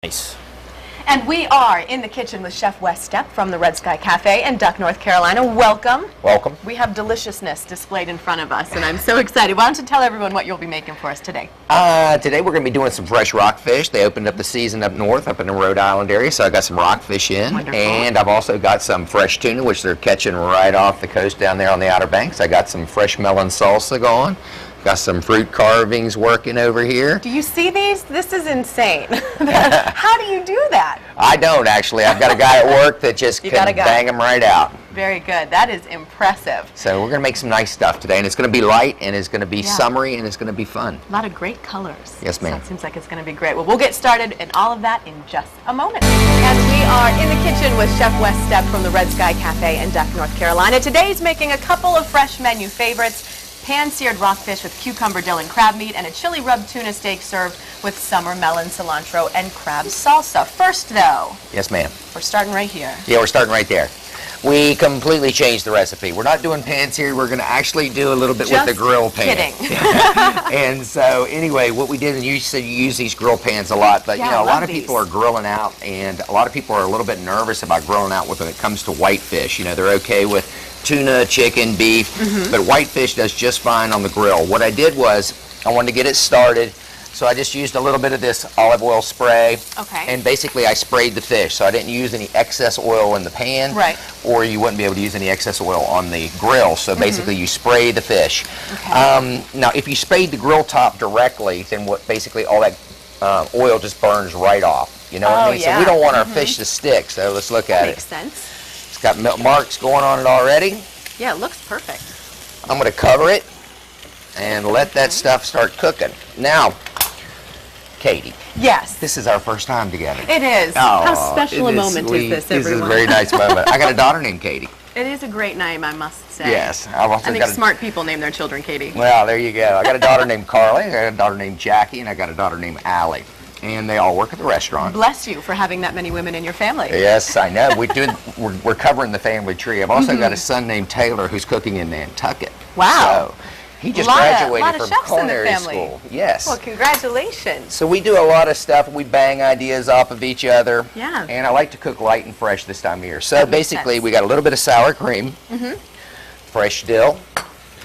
Nice. And we are in the kitchen with Chef Wes Stepp from the Red Sky Cafe in Duck, North Carolina. Welcome. Welcome. We have deliciousness displayed in front of us, and I'm so excited. Why don't you tell everyone what you'll be making for us today? Today we're going to be doing some fresh rockfish. They opened up the season up north, up in the Rhode Island area, so I got some rockfish in. Wonderful. And I've also got some fresh tuna, which they're catching right off the coast down there on the Outer Banks. I got some fresh melon salsa going. Got some fruit carvings working over here. Do you see these? This is insane. How do you do that? I don't actually. I've got a guy at work that just can bang them right out. Very good. That is impressive. So we're going to make some nice stuff today, and it's going to be light, and it's going to be summery, and it's going to be fun. A lot of great colors. Yes, ma'am. So it seems like it's going to be great. Well, we'll get started in all of that in just a moment. And we are in the kitchen with Chef Wes Stepp from the Red Sky Cafe in Duck, North Carolina. Today's making a couple of fresh menu favorites. Pan-seared rockfish with cucumber, dill, and crab meat, and a chili rubbed tuna steak served with summer melon, cilantro, and crab salsa. First, though, yes, ma'am. We're starting right here. Yeah, we're starting right there. We completely changed the recipe. We're not doing pans here. We're going to actually do a little bit with the grill pan. Kidding. And so, anyway, what we did, and you said you use these grill pans a lot, but you know, a lot of people are grilling out, and a lot of people are a little bit nervous about grilling out when it comes to whitefish. You know, they're okay with tuna, chicken, beef, but whitefish does just fine on the grill. What I did was, I wanted to get it started, so I just used a little bit of this olive oil spray, and basically I sprayed the fish, so I didn't use any excess oil in the pan, or you wouldn't be able to use any excess oil on the grill, so basically you spray the fish. Now, if you sprayed the grill top directly, then basically all that oil just burns right off, you know what I mean? So we don't want our fish to stick, so let's look at it. Makes sense. It's got milk marks going on it already. Yeah, it looks perfect. I'm going to cover it and let that stuff start cooking. Now, Katie. Yes. This is our first time together. It is. How special a moment is this, everyone? This is a very nice moment. I got a daughter named Katie. It is a great name, I must say. Yes. I think smart people name their children Katie. Well, there you go. I got a daughter named Carly, I got a daughter named Jackie, and I got a daughter named Allie. And they all work at the restaurant. Bless you for having that many women in your family. Yes, I know. We're covering the family tree. I've also got a son named Taylor who's cooking in Nantucket. Wow. So he just graduated from culinary school. Yes. Well, congratulations. So we do a lot of stuff. We bang ideas off of each other. Yeah. And I like to cook light and fresh this time of year. So basically, we got a little bit of sour cream, fresh dill.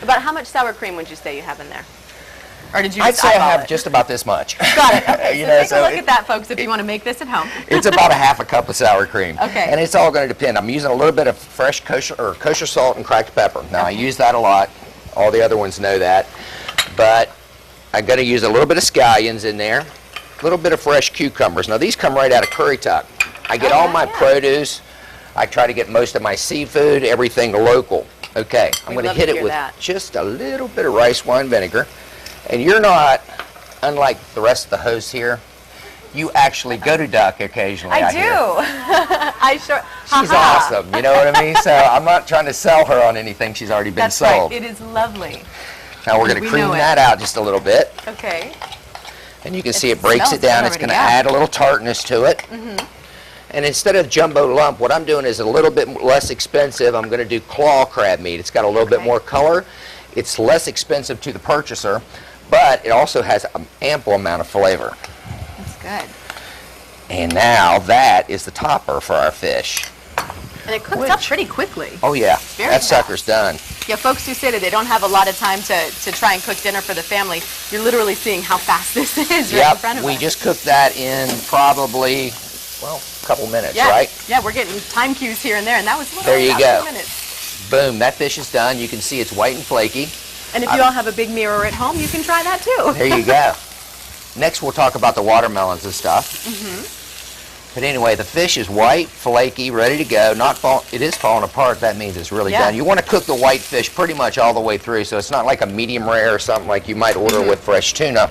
About how much sour cream would you say you have in there? Or did you I'd say I have just about this much. Got it. Okay, so take a look at that, folks, if you want to make this at home. It's about a half a cup of sour cream. Okay. And it's all going to depend. I'm using a little bit of fresh kosher salt and cracked pepper. Now, I use that a lot. All the other ones know that. But I'm going to use a little bit of scallions in there, a little bit of fresh cucumbers. Now, these come right out of Curry Tuck. I get all my produce. I try to get most of my seafood, everything local. Okay, I'm going to hit it with just a little bit of rice wine vinegar. And you're not, unlike the rest of the hosts here, you actually go to Duck occasionally. I do. I sure. She's awesome, you know what I mean? So I'm not trying to sell her on anything she's already been sold. That's right. It is lovely. Now we're going to cream that out just a little bit. Okay. And you can see it breaks it down. It's going to add a little tartness to it. And instead of jumbo lump, what I'm doing is a little bit less expensive. I'm going to do claw crab meat. It's got a little bit more color. It's less expensive to the purchaser, but it also has an ample amount of flavor. That's good. And now that is the topper for our fish. And it cooks up pretty quickly. Oh yeah, that sucker's done. Yeah, folks who say that they don't have a lot of time to try and cook dinner for the family, you're literally seeing how fast this is right in front of us. We just cooked that in probably, well, a couple minutes, right? Yeah, we're getting time cues here and there, and that was literally about 2 minutes. Boom, that fish is done. You can see it's white and flaky. And if you all have a big mirror at home, you can try that too. There you go. Next, we'll talk about the watermelons and stuff. But anyway, the fish is white, flaky, ready to go. It is falling apart. That means it's really done. You want to cook the white fish pretty much all the way through, so it's not like a medium rare or something like you might order with fresh tuna.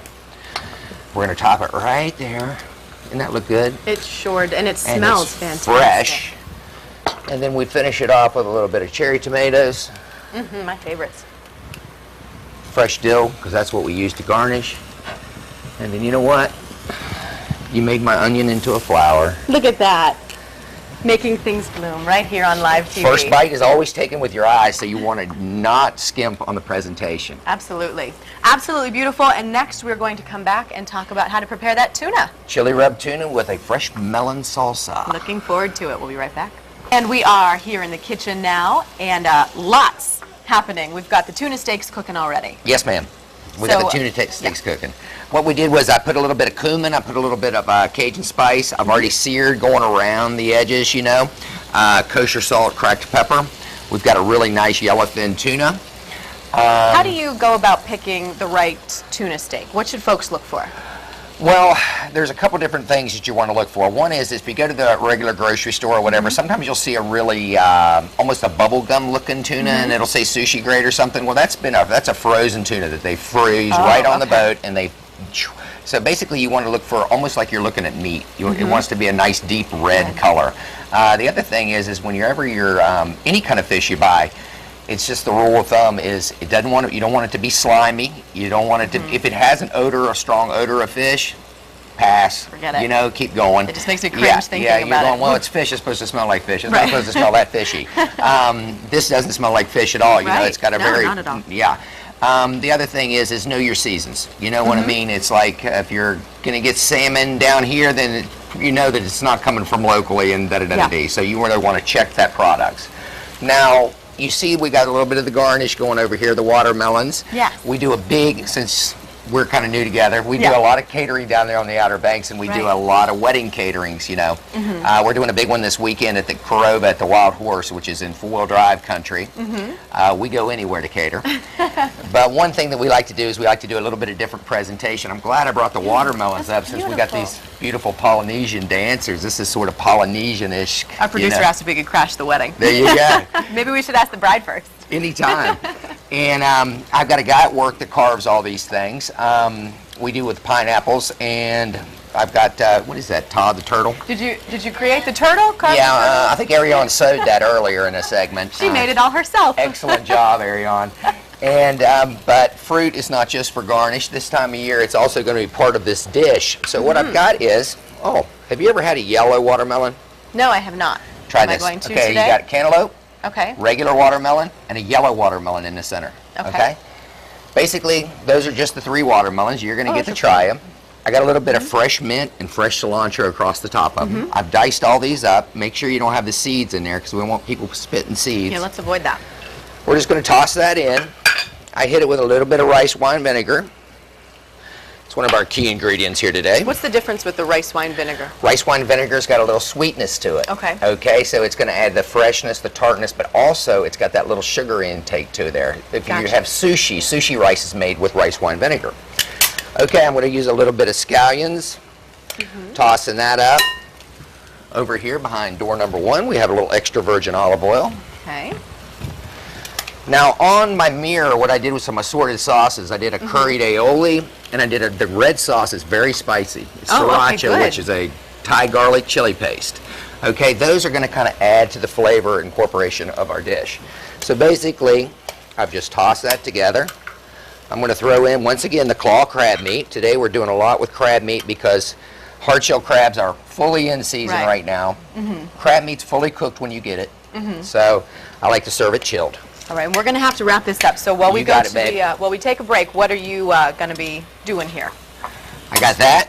We're going to top it right there. Doesn't that look good? It's short, and it smells fantastic. Fresh. And then we finish it off with a little bit of cherry tomatoes. My favorites. Fresh dill, because that's what we use to garnish. And then you know what? You made my onion into a flower. Look at that. Making things bloom right here on live TV. First bite is always taken with your eyes, so you want to not skimp on the presentation. Absolutely. Absolutely beautiful. And next we're going to come back and talk about how to prepare that tuna. Chili rub tuna with a fresh melon salsa. Looking forward to it. We'll be right back. And we are here in the kitchen now, and lots happening. We've got the tuna steaks cooking already. Yes, ma'am. We got the tuna steaks cooking. What we did was I put a little bit of cumin, I put a little bit of Cajun spice. I've already seared going around the edges, you know. Kosher salt, cracked pepper. We've got a really nice yellowfin tuna. How do you go about picking the right tuna steak? What should folks look for? Well, there's a couple different things that you want to look for. One is if you go to the regular grocery store or whatever, sometimes you'll see a really almost a bubble gum looking tuna, and it'll say sushi grade or something. Well, that's a frozen tuna that they freeze right on the boat, and they. So basically, you want to look for almost like you're looking at meat. It wants to be a nice deep red color. The other thing is whenever you're any kind of fish you buy. It's just the rule of thumb is you don't want it to be slimy. You don't want it to, if it has an odor, a strong odor of fish, pass. Forget it. You know, keep going. It just makes me cringe thinking about it. Yeah, you're going, well, it's fish. It's supposed to smell like fish. It's not supposed to smell that fishy. This doesn't smell like fish at all. You know, it's got a very, not at all. Yeah. The other thing is know your seasons. You know what I mean? It's like if you're going to get salmon down here, then you know that it's not coming from locally and da-da-da-da-da. So you really want to check that product. Now, you see we got a little bit of the garnish going over here, the watermelons. Yes. We do a big, since we're kind of new together, we do a lot of catering down there on the Outer Banks, and we do a lot of wedding caterings, you know. We're doing a big one this weekend at the Corova at the Wild Horse, which is in four-wheel drive country. We go anywhere to cater. But one thing that we like to do is we like to do a little bit of different presentation. I'm glad I brought the watermelons up since we got these beautiful Polynesian dancers. This is sort of Polynesian-ish. Our producer asked if we could crash the wedding. There you go. Maybe we should ask the bride first. Anytime. And I've got a guy at work that carves all these things. We do with pineapples, and I've got, what is that, Todd the turtle? Did you create the turtle? Yeah, I think Ariane sewed that earlier in a segment. She made it all herself. Excellent job, Ariane. And but fruit is not just for garnish. This time of year, it's also going to be part of this dish. So what I've got is, have you ever had a yellow watermelon? No, I have not. Try Am this. I going to okay, today? You got cantaloupe. Okay. Regular watermelon and a yellow watermelon in the center. Okay. Basically, those are just the three watermelons. You're going to get to try them. I got a little bit of fresh mint and fresh cilantro across the top of them. I've diced all these up. Make sure you don't have the seeds in there because we don't want people spitting seeds. Yeah, let's avoid that. We're just going to toss that in. I hit it with a little bit of rice wine vinegar. It's one of our key ingredients here today. What's the difference with the rice wine vinegar? Rice wine vinegar's got a little sweetness to it. Okay. Okay, so it's going to add the freshness, the tartness, but also it's got that little sugar intake to there. If you have sushi rice is made with rice wine vinegar. Okay, I'm going to use a little bit of scallions. Tossing that up. Over here behind door number 1, we have a little extra virgin olive oil. Okay. Now on my mirror, what I did was some assorted sauces. I did a curried aioli, and I did the red sauce is very spicy. It's sriracha, which is a Thai garlic chili paste. Okay, those are going to kind of add to the flavor and incorporation of our dish. So basically, I've just tossed that together. I'm going to throw in, once again, the claw crab meat. Today we're doing a lot with crab meat because hard-shell crabs are fully in season right now. Crab meat's fully cooked when you get it. So I like to serve it chilled. All right, and we're going to have to wrap this up. So while we go to the, while we take a break, what are you going to be doing here? I got that.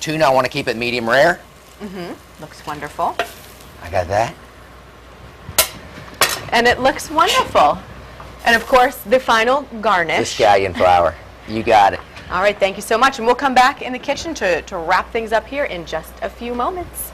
Tuna, I want to keep it medium rare. Looks wonderful. I got that. And it looks wonderful. And of course, the final garnish. The scallion flour. You got it. All right, thank you so much. And we'll come back in the kitchen to wrap things up here in just a few moments.